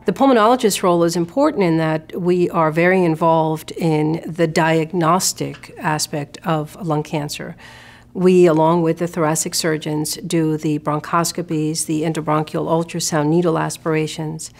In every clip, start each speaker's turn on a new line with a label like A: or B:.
A: The pulmonologist's role is important in that we are very involved in the diagnostic aspect of lung cancer. We, along with the thoracic surgeons, do the bronchoscopies, the endobronchial ultrasound needle aspirations.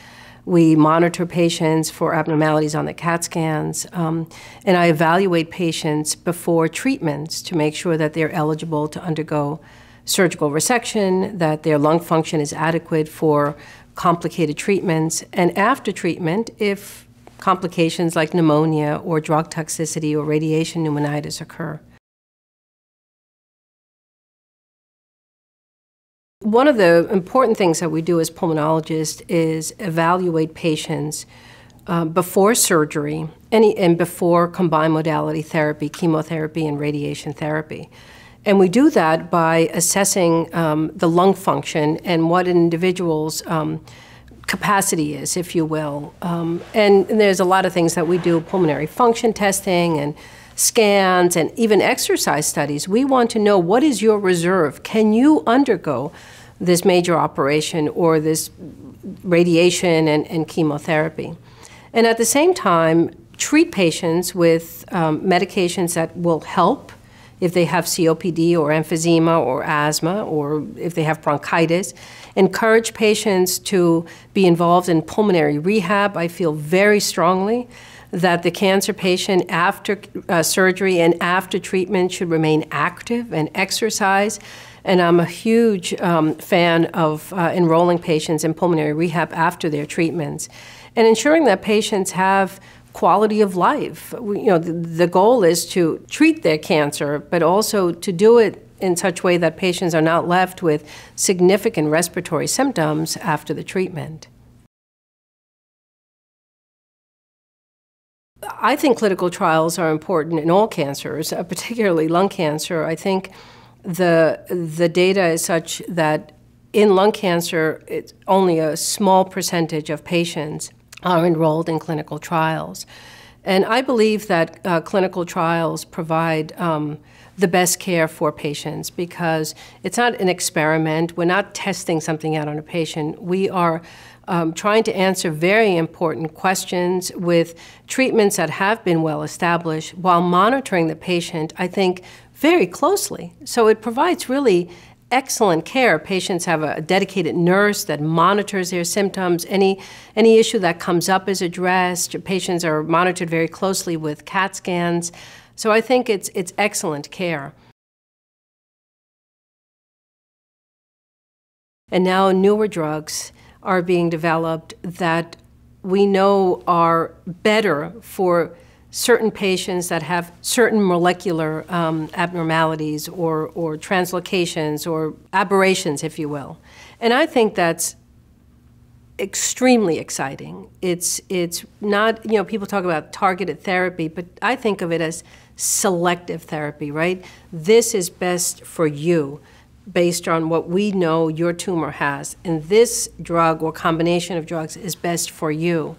A: We monitor patients for abnormalities on the CAT scans, and I evaluate patients before treatments to make sure that they're eligible to undergo surgical resection, that their lung function is adequate for complicated treatments, and after treatment, if complications like pneumonia or drug toxicity or radiation pneumonitis occur. One of the important things that we do as pulmonologists is evaluate patients before surgery and before combined modality therapy, chemotherapy and radiation therapy. And we do that by assessing the lung function and what an individual's capacity is, if you will. And there's a lot of things that we do, pulmonary function testing and scans and even exercise studies. We want to know, what is your reserve? Can you undergo this major operation or this radiation and chemotherapy? And at the same time, treat patients with medications that will help if they have COPD or emphysema or asthma, or if they have bronchitis. Encourage patients to be involved in pulmonary rehab. I feel very strongly that the cancer patient after surgery and after treatment should remain active and exercise. And I'm a huge fan of enrolling patients in pulmonary rehab after their treatments and ensuring that patients have quality of life. The goal is to treat their cancer, but also to do it in such a way that patients are not left with significant respiratory symptoms after the treatment. I think clinical trials are important in all cancers, particularly lung cancer. I think the data is such that in lung cancer, it's only a small percentage of patients are enrolled in clinical trials. And I believe that clinical trials provide the best care for patients because it's not an experiment. We're not testing something out on a patient. We are trying to answer very important questions with treatments that have been well established while monitoring the patient, I think, very closely. So it provides really excellent care. Patients have a dedicated nurse that monitors their symptoms. Any issue that comes up is addressed. Patients are monitored very closely with CAT scans. So I think it's excellent care. And now newer drugs are being developed that we know are better for certain patients that have certain molecular abnormalities or translocations or aberrations, if you will. And I think that's extremely exciting. It's not, people talk about targeted therapy, but I think of it as selective therapy, right? This is best for you based on what we know your tumor has. And this drug or combination of drugs is best for you.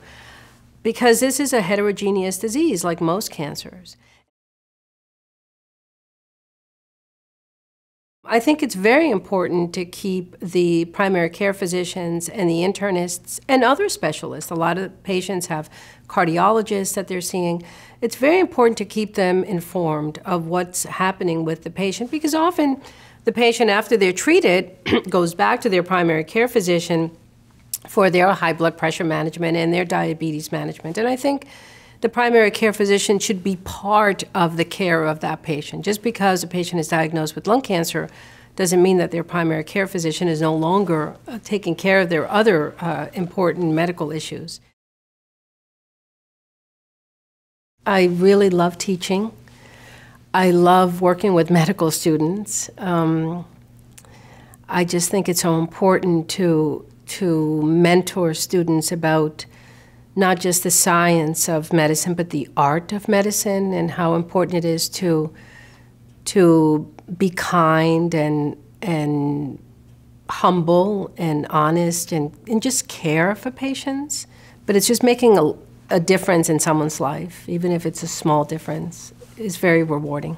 A: Because this is a heterogeneous disease like most cancers. I think it's very important to keep the primary care physicians and the internists and other specialists. A lot of patients have cardiologists that they're seeing. It's very important to keep them informed of what's happening with the patient because often the patient, after they're treated, goes back to their primary care physician for their high blood pressure management and their diabetes management. And I think the primary care physician should be part of the care of that patient. Just because a patient is diagnosed with lung cancer doesn't mean that their primary care physician is no longer taking care of their other important medical issues. I really love teaching. I love working with medical students. I just think it's so important to mentor students about not just the science of medicine, but the art of medicine and how important it is to be kind and humble and honest and just care for patients. But it's just making a difference in someone's life, even if it's a small difference, is very rewarding.